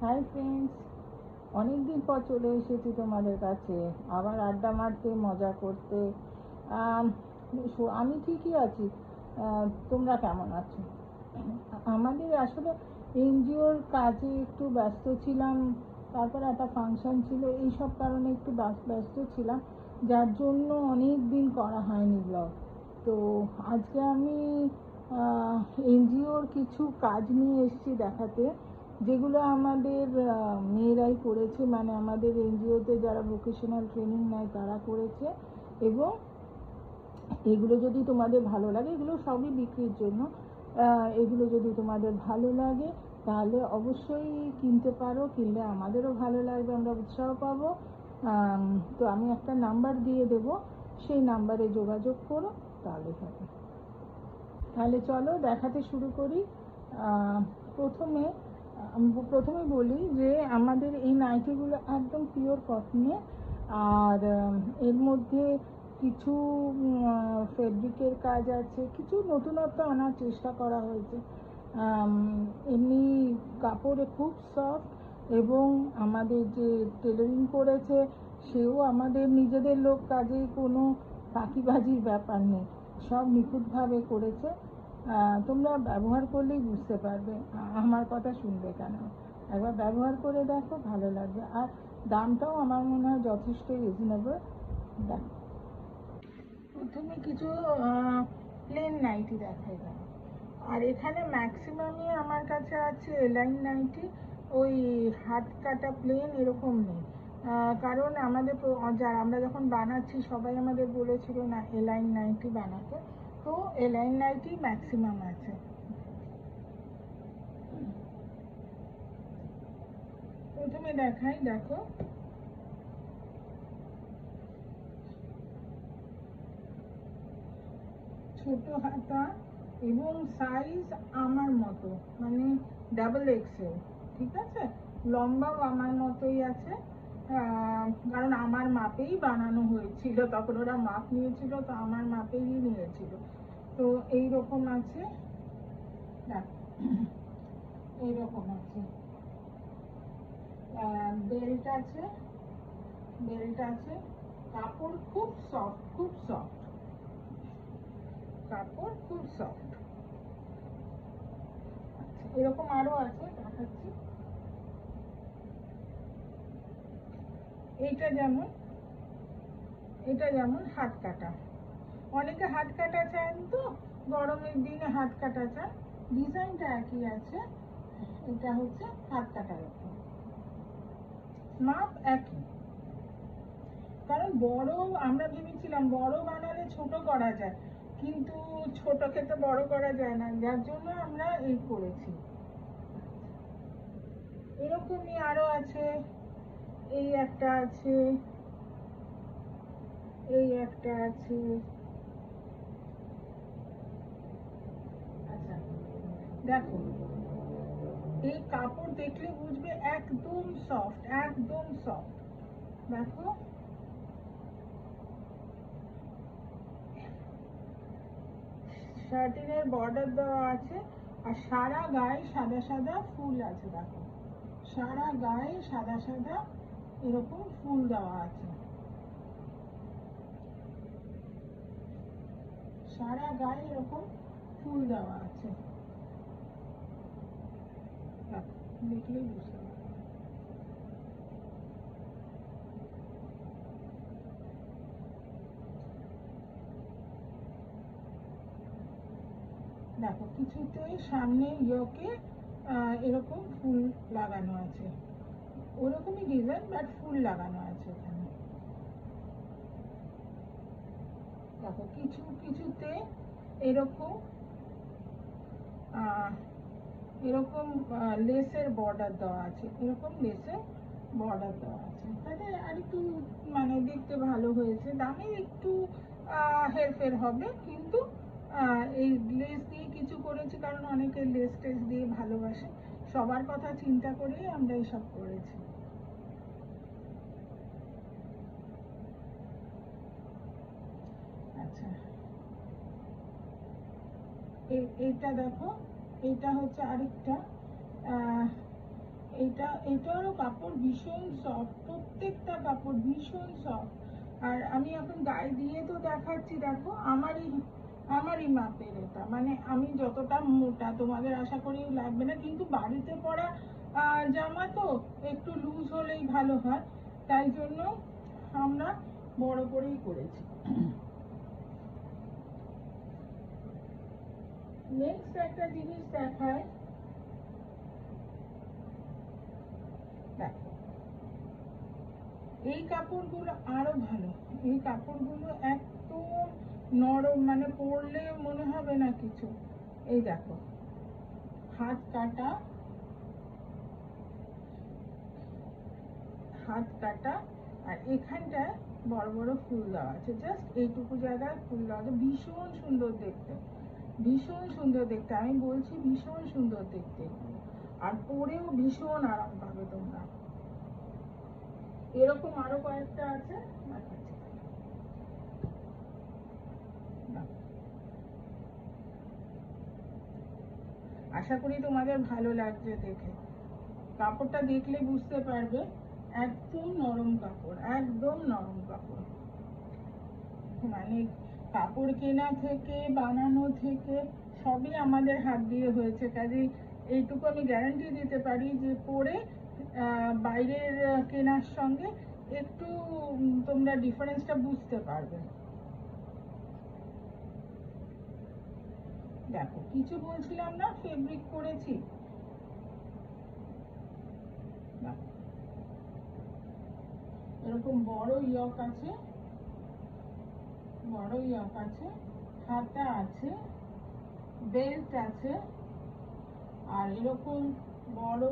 Hi friends, অনেক দিন পর চলে এসেছি তোমাদের কাছে আবার আড্ডা মারতে, মজা করতে। আম, আমি ঠিকই আছি। তোমরা কেমন আছো? আমাদের আসলে এনজিওর কাজে একটু ব্যস্ত ছিলাম, তারপরে একটা ফাংশন ছিল, এইসব কারণে একটু ব্যস্ত ছিলাম, যার জন্য অনেক দিন করা হয়নি ব্লগ। তো আজকে আমি এনজিওর কিছু কাজ নিয়ে এসেছি দেখাতে, যেগুলো আমাদের মেয়েরাই করেছে, মানে আমাদের এনজিওতে যারা ভোকেশনাল ট্রেনিং নেয় তারা করেছে। এবং এগুলো যদি তোমাদের ভালো লাগে, এগুলো সবই বিক্রির জন্য, এগুলো যদি তোমাদের ভালো লাগে তাহলে অবশ্যই কিনতে পারো, কিনলে আমাদেরও ভালো লাগবে, আমরা উৎসাহ পাবো। তো আমি একটা নাম্বার দিয়ে দেব, সেই নাম্বারে যোগাযোগ করো, তাহলে হবে। তাহলে চলো দেখাতে শুরু করি। প্রথমে প্রথমে বলি যে আমাদের এই নাইটিগুলো একদম পিওর কটনের, আর এর মধ্যে কিছু ফেব্রিকের কাজ আছে, কিছু নতুনত্ব আনার চেষ্টা করা হয়েছে। এমনি কাপড়ে খুব সফট, এবং আমাদের যে টেলারিং করেছে সেও আমাদের নিজেদের লোক, কাজেই কোনো ফাঁকিবাজির ব্যাপার নেই, সব নিখুঁতভাবে করেছে। তোমরা ব্যবহার করলেই বুঝতে পারবে, আমার কথা শুনবে কেন, একবার ব্যবহার করে দেখো, ভালো লাগবে। আর দামটাও আমার মনে হয় যথেষ্ট রিজনেবল। দেখো, প্রথমে কিছু প্লেন নাইটি দেখাই গেল। আর এখানে ম্যাক্সিমামই আমার কাছে আছে এলাইন নাইটি, ওই হাত কাটা প্লেন এরকম নেই। কারণ আমাদের যারা আমরা যখন বানাচ্ছি সবাই আমাদের বলেছিল না এলাইন নাইটি বানাতে, তো এলাইন নাইটি ম্যাক্সিমাম আছে। প্রথমে দেখাই, দেখো, ছোট হাতা এবং সাইজ আমার মতো, মানে ডাবল এক্সেল, ঠিক আছে। লম্বাও আমার মতোই আছে, কারণ আমার মাপেই বানানো হয়েছিল, তখন ওরা মাপ নিয়েছিল, তো আমার মাপেই নিয়েছিল। তো এইরকম আছে, এইরকম আছে, বেল্ট আছে, বেল্ট আছে। কাপড় খুব সফট, খুব সফট, কাপড় খুব সফট। এরকম আরো আছে, দেখাচ্ছি। এইটা যেমন, এটা যেমন হাত কাটা, অনেকে হাত কাটা চান, তো গরমের দিনে হাত কাটা চান, ডিজাইনটা একই আছে। এটা হচ্ছে হাত কাটার উপর, মাপ একই। কারণ বড়, আমরা ভেবেছিলাম বড় বানালে ছোট করা যায়, কিন্তু ছোটকে তো বড় করা যায় না, যার জন্য আমরা এই করেছি। এরকমই আরো আছে, এই একটা আছে, এই একটা আছে। আচ্ছা, দেখো, এই কাপড় দেখলে বুঝবে একদম সফট, একদম সফট। দেখো, শার্টিনের বর্ডার দেওয়া আছে, আর সারা গায়ে সাদা সাদা ফুল আছে। দেখো, সারা গায়ে সাদা সাদা এরকম ফুল দেওয়া আছে, সারা গায়ে এরকম ফুল দেওয়া আছে। দেখো, দেখলেই বুঝতে পারবে। দেখো, কিছুতে সামনে ইয়োকে এরকম ফুল লাগানো আছে, ওরকমই ডিজাইন, বাট ফুল লাগানো আছে এখানে। দেখো, কিছু কিছুতে এরকম এরকম লেসের বর্ডার দেওয়া আছে, এরকম লেসের বর্ডার দেওয়া আছে, তাতে আর একটু মানে দেখতে ভালো হয়েছে। দামে একটু হেরফের হবে, কিন্তু এই লেস দিয়ে কিছু করেছি, কারণ অনেকে লেস টেস দিয়ে ভালোবাসে, সবার কথা চিন্তা করেই আমরা এসব করেছি। আচ্ছা, এইটা দেখো, এইটা হচ্ছে আরেকটা, আহ, এই এটারও কাপড় ভীষণ সফট, প্রত্যেকটা কাপড় ভীষণ সফট। আর আমি এখন গায়ে দিয়ে তো দেখাচ্ছি, দেখো আমারই মাপের এটা, মানে আমি যতটা মোটা, তোমাদের আশা করি লাগবে না, কিন্তু বাড়িতে পরা জামা তো একটু লুজ হলেই ভালো হয়, তাই জন্য আমরা বড় করেই করেছি। নেক্সট একটা জিনিস দেখায়, দেখো এই কাপড়গুলো আরো ভালো। এই কাপড়গুলো একদম নরম, মানে পরলে মনে হবে না কিছু। এই দেখো হাত কাটা, হাত কাটা, আর এখানটায় বড় বড় ফুল দেওয়া আছে, জাস্ট এইটুকু জায়গায় ফুল দেওয়া আছে। ভীষণ সুন্দর দেখতে, ভীষণ সুন্দর দেখতে, আমি বলছি ভীষণ সুন্দর দেখতে। আর পরেও ভীষণ আরাম পাবে তোমরা। এরকম আরো কয়েকটা আছে, আশা করি তোমাদের ভালো লাগছে দেখে। কাপড়টা দেখলে বুঝতে পারবে, একদম নরম কাপড়, একদম নরম কাপড়। মানে কাপড় কেনা থেকে বানানো থেকে সবই আমাদের হাত দিয়ে হয়েছে, কাজেই এইটুকু আমি গ্যারান্টি দিতে পারি যে পরে বাইরের কেনার সঙ্গে একটু তোমরা ডিফারেন্সটা বুঝতে পারবে। দেখো কিছু বলছিলাম না, ফেব্রিক করেছি, এরকম বড় ইয়ক আছে, বড় ইয়ক আছে, হাতা আছে, বেল্ট আছে, আর এরকম বড়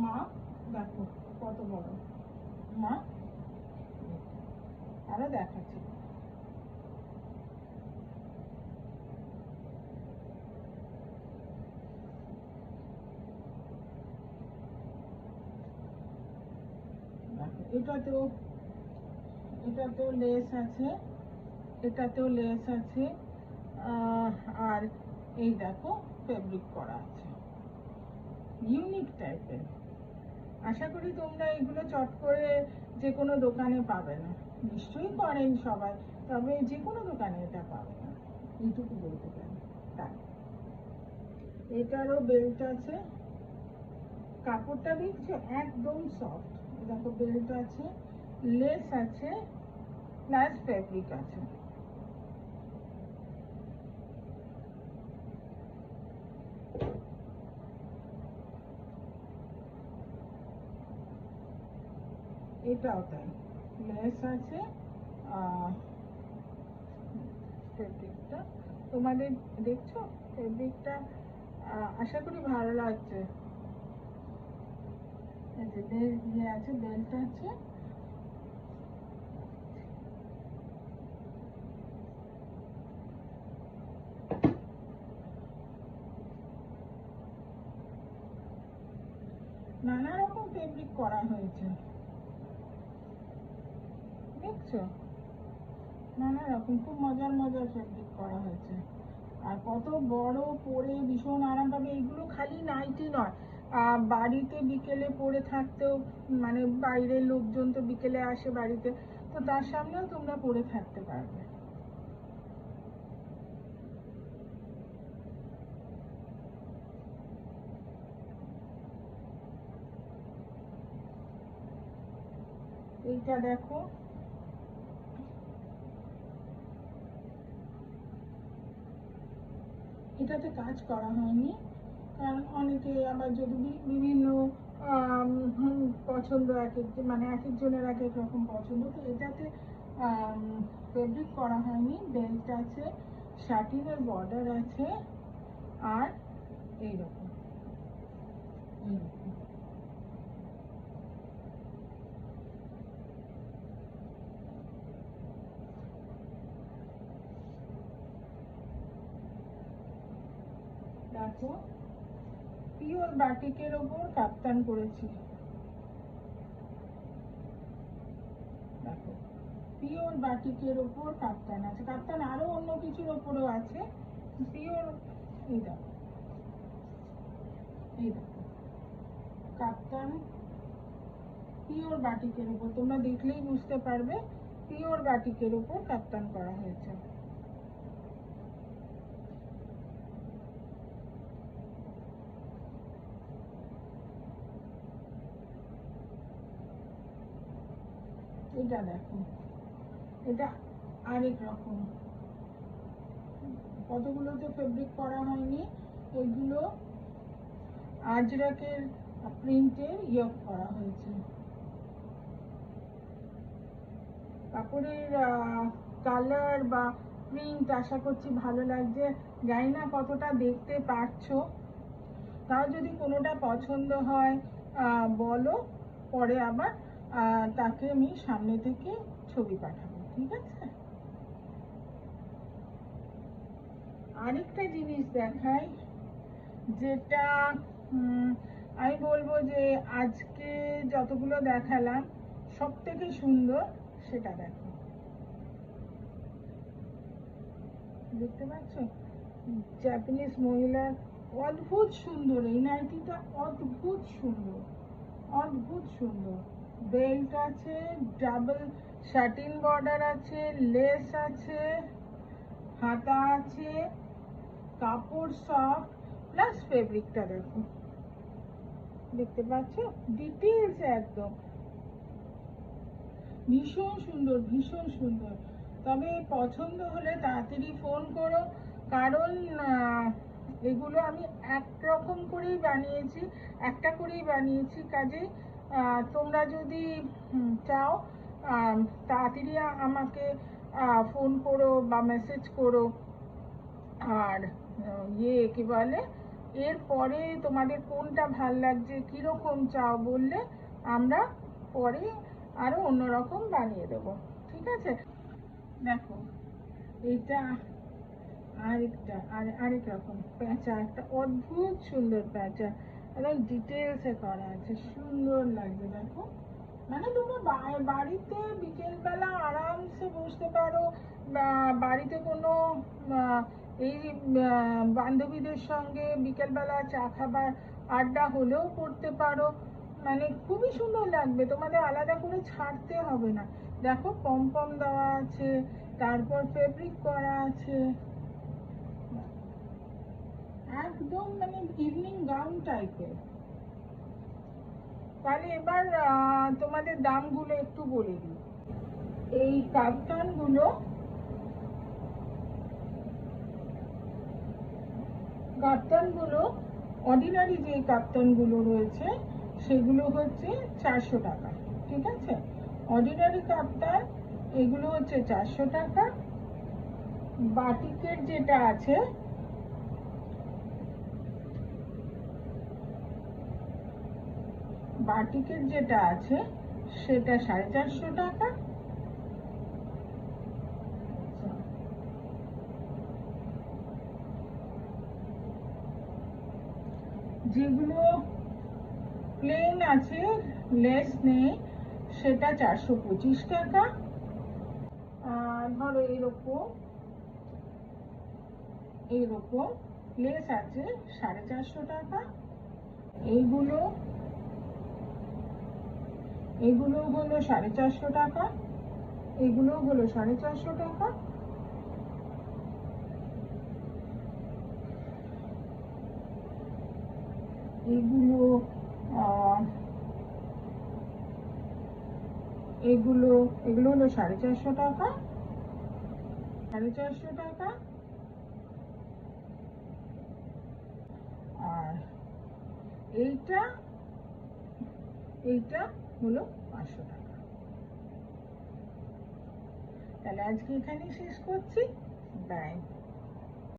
মাপ, দেখো কত বড় মাপ। আরো দেখাচ্ছি, এটাতেও এটাতেও লেস আছে, এটাতেও লেস আছে, আর এই দেখো ফেব্রিক করা আছে, ইউনিক টাইপের। আশা করি তোমরা এগুলো চট করে যে কোনো দোকানে পাবে না, নিশ্চয়ই করেন সবাই, তবে যে কোনো দোকানে এটা পাবে না, এইটুকু বলতে পারি। তাই এটারও বেল্ট আছে, কাপড়টা দেখছো একদম সফট, দেখো বেল্ট আছে, লেস আছে, প্লাস ফেব্রিক আছে। এটাও তাই, লেস আছে, ফেব্রিকটা তোমাদের দেখছো, ফেব্রিকটা আশা করি ভালো লাগছে। এই যে ইয়ে আছে, বেল্ট আছে, নানা রকম ফেব্রিক করা হয়েছে, দেখছো নানা রকম, খুব মজার মজার ফেব্রিক করা হয়েছে। আর কত বড়, পরে ভীষণ আরাম পাবে। এগুলো খালি নাইটি নয়, বাড়িতে বিকেলে পরে থাকতেও, মানে বাইরের লোকজন তো বিকেলে আসে বাড়িতে, তো তার সামনেও তোমরা পরে থাকতে পারবে। এইটা দেখো, এটাতে কাজ করা হয়নি, কারণ অনেকে আবার যদি বিভিন্ন পছন্দ, এক এক মানে এক একজনের এক এক রকম পছন্দ, তো এটাতে ফেব্রিক করা হয়নি। বেল্ট আছে, শাটিনের বর্ডার আছে, আর এইরকম এইরকম দেখো, পিওর বাটিকের ওপর কাপ্তান করেছি, দেখো পিওর বাটিকের ওপর কাপ্তান আছে, কাপ্তান আরো অন্য কিছুর ওপরও আছে, পিওর। এই দেখো, এই দেখো কাপ্তান পিওর বাটিকের উপর, তোমরা দেখলেই বুঝতে পারবে পিওর বাটিকের উপর কাপ্তান করা হয়েছে। এটা দেখো, এটা আরেক রকম, কতগুলোতে ফেব্রিক করা হয়নি, এগুলো আজরাকের প্রিন্টের ইয়ক করা হয়েছে। কাপড়ের কালার বা প্রিন্ট আশা করছি ভালো লাগছে, জানি না কতটা দেখতে পাচ্ছো, তাও যদি কোনোটা পছন্দ হয় বলো, পরে আবার তাকে আমি সামনে থেকে ছবি পাঠাবো, ঠিক আছে? আরেকটা জিনিস দেখাই, যেটা আমি বলবো যে আজকে যতগুলো দেখালাম সব থেকে সুন্দর সেটা দেখো, দেখতে পাচ্ছ? জাপানিজ মহিলার, অদ্ভুত সুন্দর এই নাইটিটা, অদ্ভুত সুন্দর, অদ্ভুত সুন্দর। বেল্ট আছে, ডাবল শাটিন বর্ডার আছে, লেস আছে, হাতা আছে, কাপড় সফট, প্লাস ফেব্রিকটা দেখো, দেখতে পাচ্ছ? ডিটেলস একদম ভীষণ সুন্দর, ভীষণ সুন্দর। তবে পছন্দ হলে তাড়াতাড়ি ফোন করো, কারণ এগুলো আমি একরকম করেই বানিয়েছি, একটা করেই বানিয়েছি, কাজেই তোমরা যদি চাও তাড়াতাড়ি আমাকে ফোন করো বা মেসেজ করো। আর কি বলে, এরপরে তোমাদের কোনটা ভাল লাগছে, কীরকম চাও বললে আমরা পরে আরো অন্যরকম বানিয়ে দেবো, ঠিক আছে? দেখো, এটা আরেক রকম প্যাঁচা, একটা অদ্ভুত সুন্দর প্যাঁচা, একদম ডিটেলসে করা আছে, সুন্দর লাগছে দেখো। মানে তোমরা বাড়িতে বিকেলবেলা আরামসে বসতে পারো, বাড়িতে কোনো এই বান্ধবীদের সঙ্গে বিকেলবেলা চা খাবার আড্ডা হলেও করতে পারো, মানে খুবই সুন্দর লাগবে, তোমাদের আলাদা করে ছাড়তে হবে না। দেখো পম পম দেওয়া আছে, তারপর ফেব্রিক করা আছে, একদম মানে ইভিনিং গাউন টাইপের। তাহলে এবার তোমাদের দামগুলো একটু বলে দিই। এই কাপ্তানগুলো অর্ডিনারি যে কাপ্তানগুলো রয়েছে সেগুলো হচ্ছে 400 টাকা, ঠিক আছে? অর্ডিনারি কাপ্তান এগুলো হচ্ছে 400 টাকা। বাটিকের যেটা আছে সেটা 450 টাকা। যেগুলো প্লেন আছে, লেস নেই, সেটা 425 টাকা। ধরো এরকম লেস আছে 450 টাকা। এইগুলো হলো 450 টাকা, এগুলো হলো 450 টাকা। এগুলো হলো 450 টাকা, 450 টাকা। আর এইটা হলো 500 টাকা। তাহলে আজকে এখানেই শেষ করছি, বাই।